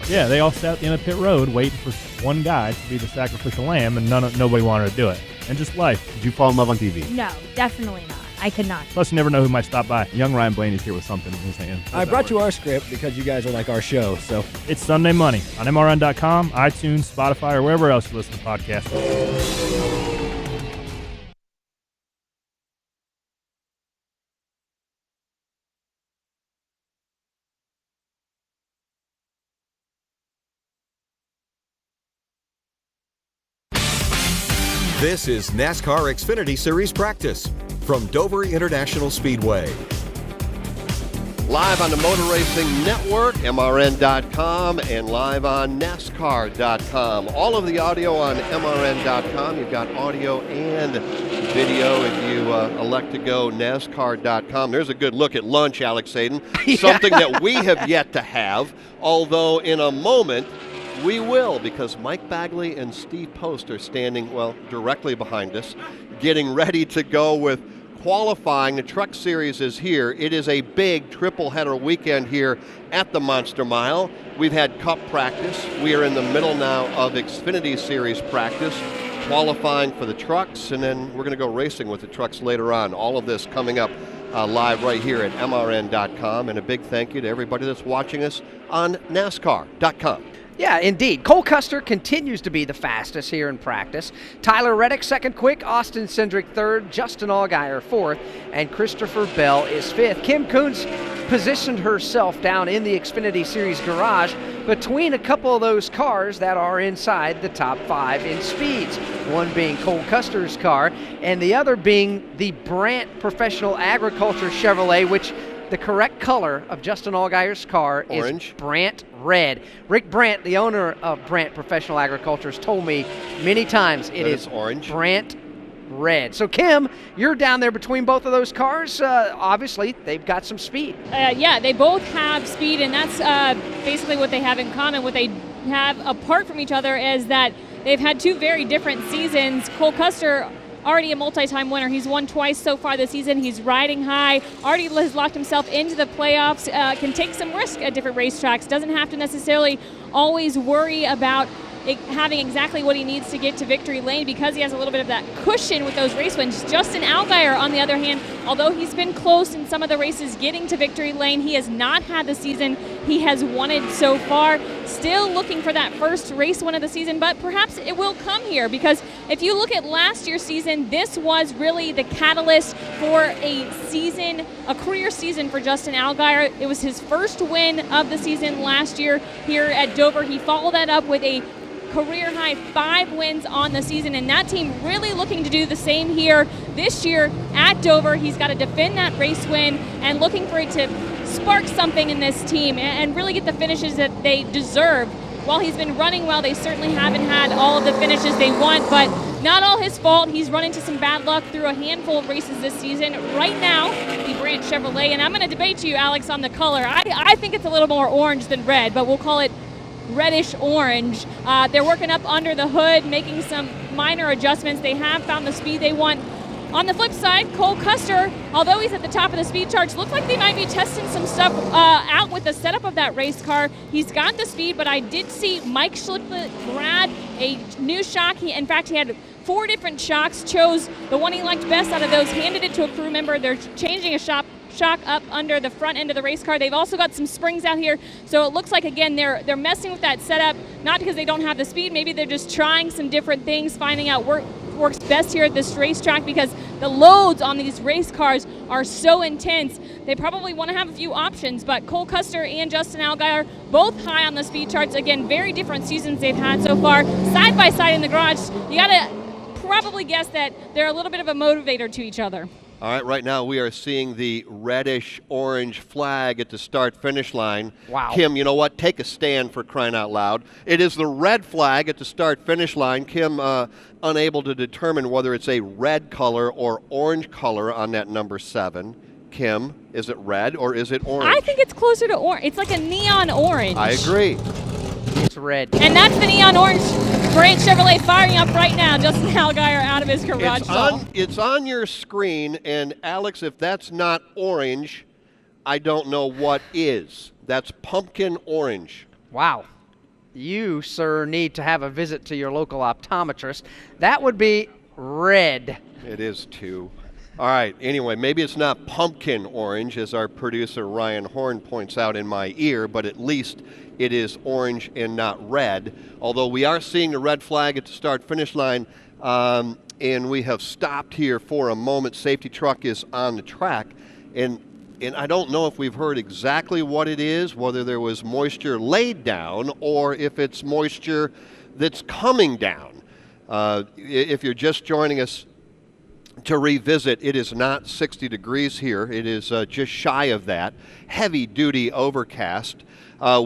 yeah, they all sat at the end of pit road waiting for one guy to be the sacrificial lamb, and nobody wanted to do it. And just life. Did you fall in love on TV? No, definitely not. I could not. Plus, you never know who might stop by. Young Ryan Blaney's here with something in his hand. I brought you our script because you guys are like our show. So it's Sunday Money on MRN.com, iTunes, Spotify, or wherever else you listen to podcasts. This is NASCAR Xfinity Series practice from Dover International Speedway. Live on the Motor Racing Network, MRN.com, and live on NASCAR.com. All of the audio on MRN.com. You've got audio and video if you elect to go NASCAR.com. There's a good look at lunch, Alex Hayden. Yeah. Something that we have yet to have, although in a moment we will, because Mike Bagley and Steve Post are standing, well, directly behind us, getting ready to go with qualifying. The Truck Series is here. It is a big triple-header weekend here at the Monster Mile. We've had Cup practice. We are in the middle now of Xfinity Series practice, qualifying for the trucks, and then we're going to go racing with the trucks later on. All of this coming up live right here at MRN.com, and a big thank you to everybody that's watching us on NASCAR.com. Yeah, indeed. Cole Custer continues to be the fastest here in practice. Tyler Reddick, second quick. Austin Cindric, third. Justin Allgaier, fourth. And Christopher Bell is fifth. Kim Coon's positioned herself down in the Xfinity Series garage between a couple of those cars that are inside the top 5 in speeds. One being Cole Custer's car, and the other being the Brandt Professional Agriculture Chevrolet, which the correct color of Justin Allgaier's car orange. Is Brandt Red. Rick Brandt, the owner of Brandt Professional Agriculture, has told me many times it is orange. Brandt Red. So, Kim, you're down there between both of those cars. Obviously, they've got some speed. Yeah, they both have speed, and that's basically what they have in common. What they have apart from each other is that they've had 2 very different seasons. Cole Custer, already a multi-time winner. He's won twice so far this season. He's riding high, already has locked himself into the playoffs, can take some risk at different racetracks, doesn't have to necessarily always worry about having exactly what he needs to get to victory lane because he has a little bit of that cushion with those race wins. Justin Allgaier, on the other hand, although he's been close in some of the races getting to victory lane, he has not had the season he has wanted so far. Still looking for that first race win of the season, but perhaps it will come here because if you look at last year's season, this was really the catalyst for a career season for Justin Allgaier. It was his first win of the season last year here at Dover. He followed that up with a career-high 5 wins on the season, and that team really looking to do the same here this year at Dover. He's got to defend that race win and looking for it to spark something in this team and really get the finishes that they deserve. While he's been running well, they certainly haven't had all of the finishes they want, but not all his fault. He's run into some bad luck through a handful of races this season. Right now, the Brandt Chevrolet, and I'm going to debate you, Alex, on the color. I think it's a little more orange than red, but we'll call it reddish orange. They're working up under the hood, making some minor adjustments. They have found the speed they want. On the flip side, Cole Custer, although he's at the top of the speed charts, looks like they might be testing some stuff out with the setup of that race car. He's got the speed, but I did see Mike Schlicklet grab a new shock. In fact, he had 4 different shocks, chose the one he liked best out of those, handed it to a crew member. They're changing a shock up under the front end of the race car. They've also got some springs out here, so it looks like, again, they're messing with that setup, not because they don't have the speed. Maybe they're just trying some different things, finding out works best here at this racetrack because the loads on these race cars are so intense. They probably want to have a few options, but Cole Custer and Justin Allgaier both high on the speed charts. Again, very different seasons they've had so far. Side by side in the garage, you got to probably guess that they're a little bit of a motivator to each other. All right, right now we are seeing the reddish-orange flag at the start-finish line. Wow. Kim, you know what? Take a stand for crying out loud. It is the red flag at the start-finish line. Kim, unable to determine whether it's a red color or orange color on that number 7. Kim, is it red or is it orange? I think it's closer to orange. It's like a neon orange. I agree. It's red. And that's the neon orange Brandt Chevrolet firing up right now. Justin Allgaier out of his garage stall. It's on your screen, and Alex, if that's not orange, I don't know what is. That's pumpkin orange. Wow. You, sir, need to have a visit to your local optometrist. That would be red. It is too. All right, anyway, maybe it's not pumpkin orange, as our producer Ryan Horn points out in my ear, but at least it is orange and not red. Although we are seeing the red flag at the start-finish line, and we have stopped here for a moment. Safety truck is on the track, and I don't know if we've heard exactly what it is, whether there was moisture laid down or if it's moisture that's coming down. If you're just joining us to revisit, it is not 60 degrees here. It is just shy of that. Heavy-duty overcast.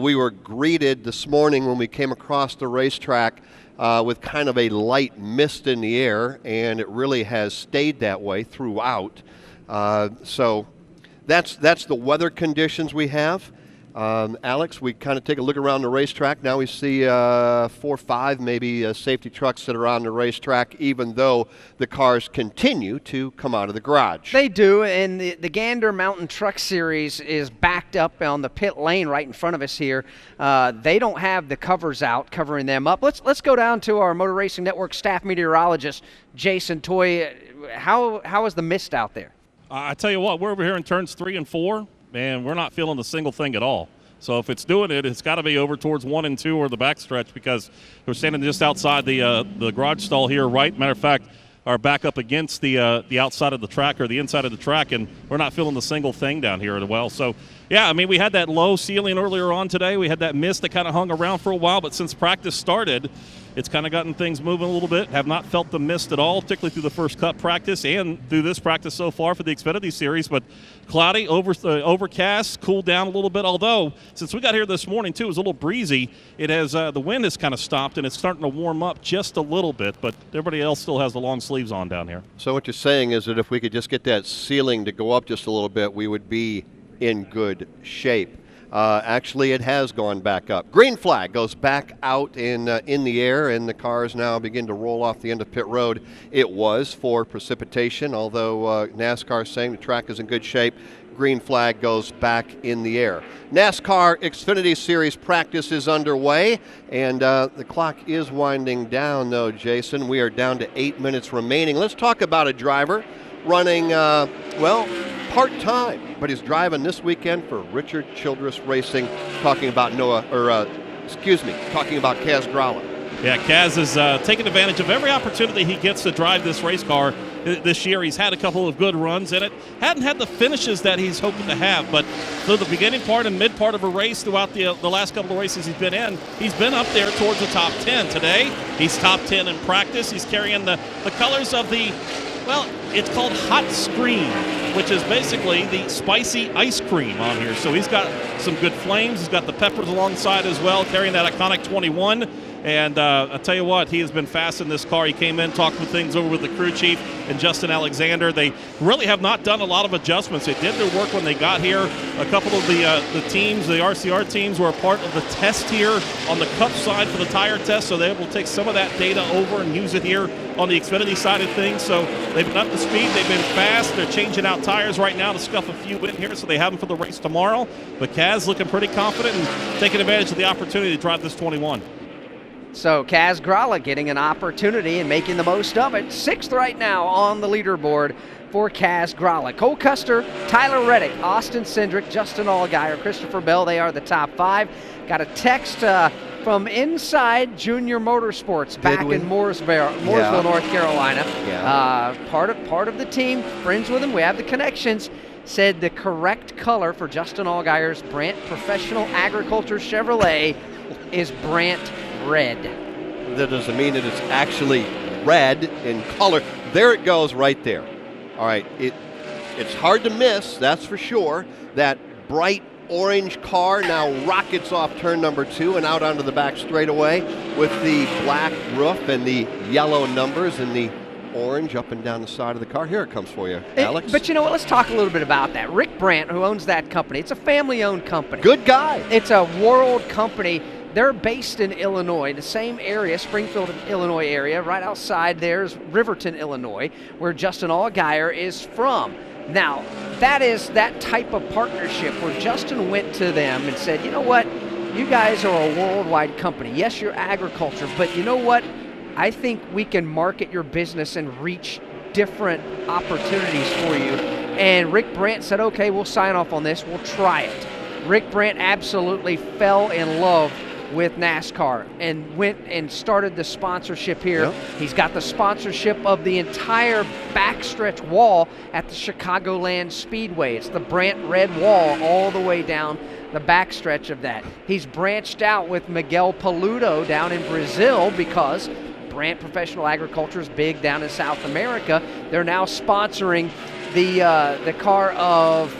We were greeted this morning when we came across the racetrack with kind of a light mist in the air, and it really has stayed that way throughout. So that's the weather conditions we have. Alex, we kind of take a look around the racetrack. Now we see 4 or 5 maybe safety trucks that are on the racetrack, even though the cars continue to come out of the garage. They do, and the Gander Mountain Truck Series is backed up on the pit lane right in front of us here. They don't have the covers out covering them up. Let's go down to our Motor Racing Network staff meteorologist, Jason Toy. How is the mist out there? I tell you what, we're over here in turns 3 and 4. Man, we're not feeling a single thing at all. So if it's doing it, it's got to be over towards 1 and 2 or the backstretch, because we're standing just outside the garage stall here, right? Matter of fact, are back up against the outside of the track or the inside of the track, and we're not feeling the single thing down here as well. So, yeah, I mean, we had that low ceiling earlier on today. We had that mist that kind of hung around for a while, but since practice started, it's kind of gotten things moving a little bit. Have not felt the mist at all, particularly through the first Cup practice and through this practice so far for the Xfinity Series. But cloudy, overcast, cooled down a little bit. Although, since we got here this morning, too, it was a little breezy. It has the wind has kind of stopped, and it's starting to warm up just a little bit. But everybody else still has the long sleeves on down here. So what you're saying is that if we could just get that ceiling to go up just a little bit, we would be in good shape. Actually, it has gone back up. Green flag goes back out in the air, and the cars now begin to roll off the end of pit road. It was for precipitation, although NASCAR is saying the track is in good shape. green flag goes back in the air. NASCAR Xfinity Series practice is underway, and the clock is winding down, though, Jason. We are down to 8 minutes remaining. Let's talk about a driver running, part-time, but he's driving this weekend for Richard Childress Racing, talking about talking about Kaz Grala. Yeah, Kaz is taking advantage of every opportunity he gets to drive this race car this year. He's had a couple of good runs in it. Hadn't had the finishes that he's hoping to have, but through the beginning part and mid part of a race throughout the last couple of races he's been in, he's been up there towards the top 10. Today, he's top 10 in practice. He's carrying the colors of it's called Hot Scream, which is basically the spicy ice cream on here. So he's got some good flames. He's got the peppers alongside as well, carrying that iconic 21. And I'll tell you what, he has been fast in this car. He came in, talked things over with the crew chief and Justin Alexander. They really have not done a lot of adjustments. They did their work when they got here. A couple of the teams, the RCR teams, were a part of the test here on the Cup side for the tire test, so they're able to take some of that data over and use it here on the Xfinity side of things. So they've been up to speed. They've been fast. They're changing out tires right now to scuff a few in here, so they have them for the race tomorrow. But Kaz looking pretty confident and taking advantage of the opportunity to drive this 21. So Kaz Grala getting an opportunity and making the most of it. 6th right now on the leaderboard for Kaz Grala. Cole Custer, Tyler Reddick, Austin Cindric, Justin Allgaier, Christopher Bell, they are the top 5. Got a text from Inside Junior Motorsports back in Mooresville, North Carolina. Yeah. Part of the team, friends with him, we have the connections, said the correct color for Justin Allgaier's Brandt Professional Agriculture Chevrolet is Brandt red. That doesn't mean that it's actually red in color. There it goes right there. All right, it's hard to miss, that's for sure. That bright orange car now rockets off turn number 2 and out onto the back straightaway with the black roof and the yellow numbers and the orange up and down the side of the car. Here it comes for you, Alex. But you know what? Let's talk a little bit about that. Rick Brandt, who owns that company, it's a family-owned company. Good guy. It's a world company. They're based in Illinois, the same area, Springfield, Illinois area. Right outside there's Riverton, Illinois, where Justin Allgaier is from. Now, that is that type of partnership where Justin went to them and said, you know what, you guys are a worldwide company. Yes, you're agriculture, but you know what? I think we can market your business and reach different opportunities for you. And Rick Brandt said, okay, we'll sign off on this. We'll try it. Rick Brandt absolutely fell in love with NASCAR and went and started the sponsorship here. Yep. He's got the sponsorship of the entire backstretch wall at the Chicagoland Speedway. It's the Brandt red wall all the way down the backstretch of that. He's branched out with Miguel Paludo down in Brazil because Brandt Professional Agriculture is big down in South America. They're now sponsoring the car of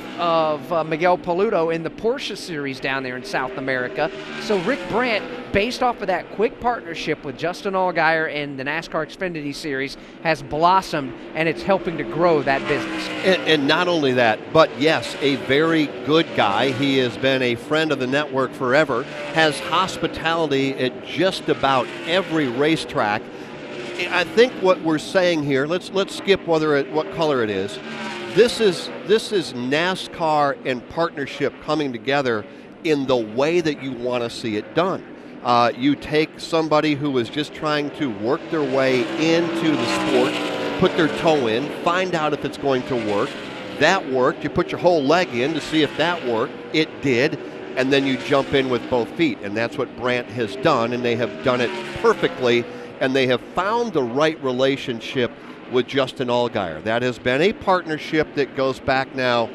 Miguel Paludo in the Porsche Series down there in South America. So Rick Brandt, based off of that quick partnership with Justin Allgaier and the NASCAR Xfinity Series, has blossomed, and it's helping to grow that business. And not only that, but yes, a very good guy. He has been a friend of the network forever, has hospitality at just about every racetrack. I think what we're saying here, let's skip what color it is. This is NASCAR and partnership coming together in the way that you want to see it done. You take somebody who is just trying to work their way into the sport, put their toe in, find out if it's going to work. That worked. You put your whole leg in to see if that worked. It did. And then you jump in with both feet. And that's what Brandt has done, and they have done it perfectly. And they have found the right relationship with Justin Allgaier. That has been a partnership that goes back now,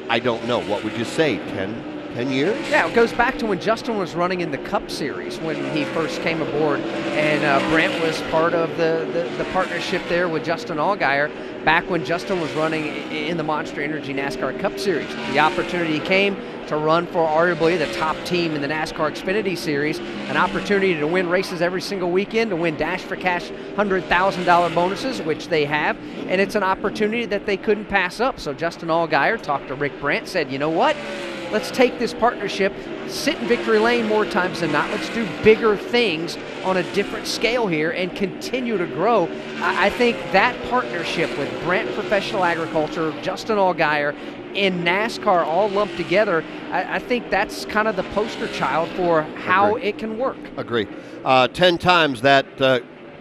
I don't know, what would you say, 10 years? Yeah, it goes back to when Justin was running in the Cup Series when he first came aboard, and Brandt was part of the partnership there with Justin Allgaier back when Justin was running in the Monster Energy NASCAR Cup Series. The opportunity came to run for arguably the top team in the NASCAR Xfinity Series, an opportunity to win races every single weekend, to win Dash for Cash $100,000 bonuses, which they have, and it's an opportunity that they couldn't pass up. So Justin Allgaier talked to Rick Brandt, said, you know what, let's take this partnership, sit in victory lane more times than not, let's do bigger things on a different scale here and continue to grow. I think that partnership with Brandt Professional Agriculture, Justin Allgaier, in NASCAR all lumped together, I think that's kind of the poster child for how it can work. Agree. 10 times that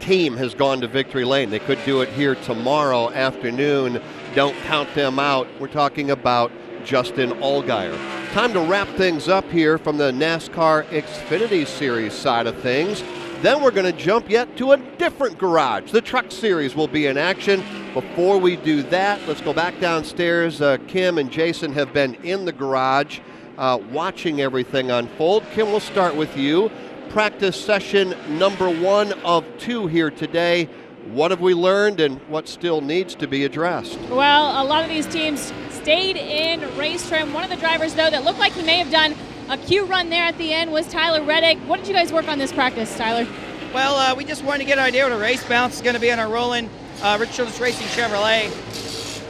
team has gone to victory lane. They could do it here tomorrow afternoon. Don't count them out. We're talking about Justin Allgaier. Time to wrap things up here from the NASCAR Xfinity Series side of things. Then we're going to jump yet to a different garage. The Truck Series will be in action. Before we do that, let's go back downstairs. Kim and Jason have been in the garage watching everything unfold. Kim, we'll start with you. Practice session number 1 of 2 here today. What have we learned and what still needs to be addressed? Well, a lot of these teams stayed in race trim. One of the drivers, though, that looked like he may have done a Q run there at the end was Tyler Reddick. What did you guys work on this practice, Tyler? Well, we just wanted to get an idea what a race bounce is going to be on our rolling Rich Childress Racing Chevrolet.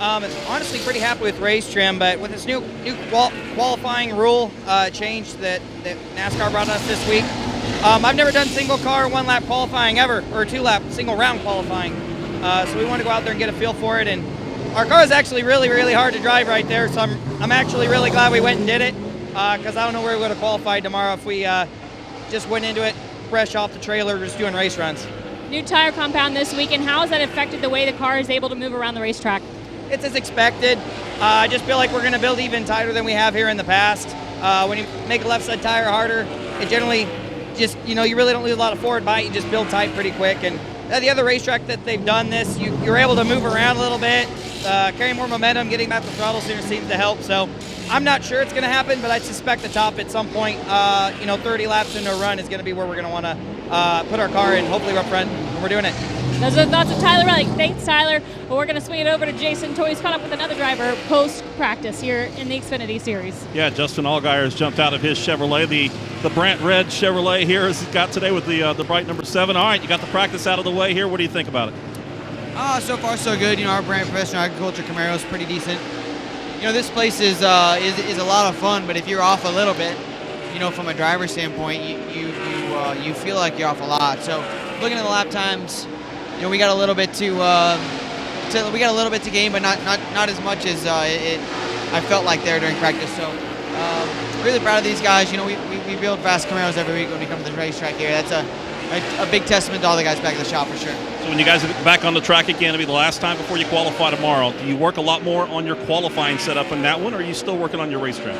Honestly, pretty happy with race trim, but with this new qualifying rule change that NASCAR brought us this week, I've never done single car 1-lap qualifying ever, or 2-lap single round qualifying. So we want to go out there and get a feel for it. And our car is actually really, really hard to drive right there. So I'm actually really glad we went and did it, because I don't know where we would have qualified tomorrow if we just went into it fresh off the trailer, just doing race runs. New tire compound this week, and how has that affected the way the car is able to move around the racetrack? It's as expected. I just feel like we're going to build even tighter than we have here in the past. When you make a left side tire harder, it generally just, you really don't lose a lot of forward bite. You just build tight pretty quick. And the other racetrack that they've done this, you're able to move around a little bit, carry more momentum, getting back the throttle sooner seems to help. So I'm not sure it's going to happen, but I suspect the top at some point, 30 laps into a run is going to be where we're going to want to put our car in. Hopefully we're up front when we're doing it. Those are the thoughts of Tyler Reddick. Thanks, Tyler. Well, we're going to swing it over to Jason Toy. He's caught up with another driver post-practice here in the Xfinity Series. Yeah, Justin Allgaier has jumped out of his Chevrolet. The Brant Red Chevrolet here has got today with the bright number 7. All right, you got the practice out of the way here. What do you think about it? So far so good. Our Brant Professional Agriculture Camaro is pretty decent. This place is a lot of fun, but if you're off a little bit, from a driver's standpoint, you feel like you're off a lot. So looking at the lap times, we got a little bit to gain, but not as much as I felt like there during practice. So really proud of these guys. We build fast Camaros every week when we come to the racetrack here. That's a big testament to all the guys back at the shop for sure. So when you guys are back on the track again, it'll be the last time before you qualify tomorrow. Do you work a lot more on your qualifying setup in that one, or are you still working on your racetrack?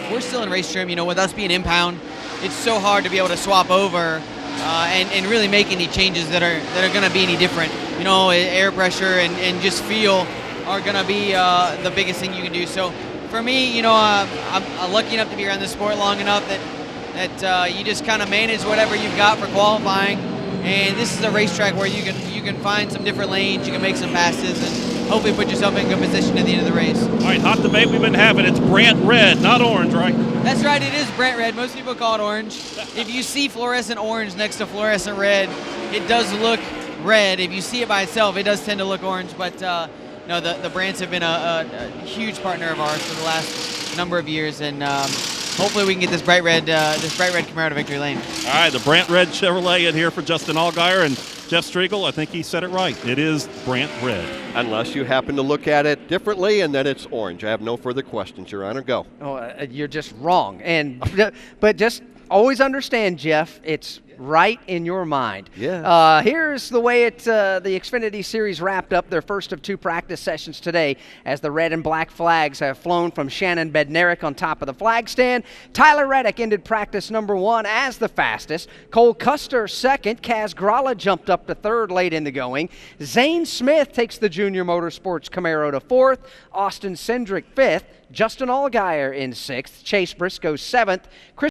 We're still in race trim. With us being impound, it's so hard to be able to swap over and really make any changes that are going to be any different. Air pressure and just feel are going to be the biggest thing you can do. So for me, I'm lucky enough to be around this sport long enough that you just kind of manage whatever you've got for qualifying. And this is a racetrack where you can find some different lanes, you can make some passes, and hopefully put yourself in good position at the end of the race. All right, hot debate we've been having. It's Brant Red, not orange, right? That's right, it is Brant Red. Most people call it orange. If you see fluorescent orange next to fluorescent red, it does look red. If you see it by itself, it does tend to look orange. But the Brants have been a huge partner of ours for the last number of years, and hopefully we can get this bright red Camaro to victory lane. All right, the Brant Red Chevrolet in here for Justin Allgaier, and Jeff Striegel, I think he said it right. It is Brant Red. Unless you happen to look at it differently and then it's orange. I have no further questions, Your Honor. Go. Oh, you're just wrong. But just always understand, Jeff, it's right in your mind. Yeah. Here's the way the Xfinity Series wrapped up their first of 2 practice sessions today as the red and black flags have flown from Shannon Bednarik on top of the flag stand. Tyler Reddick ended practice number 1 as the fastest. Cole Custer second. Kaz Gralla jumped up to 3rd late in the going. Zane Smith takes the Junior Motorsports Camaro to 4th. Austin Cindric 5th. Justin Allgaier in 6th. Chase Briscoe 7th. Chris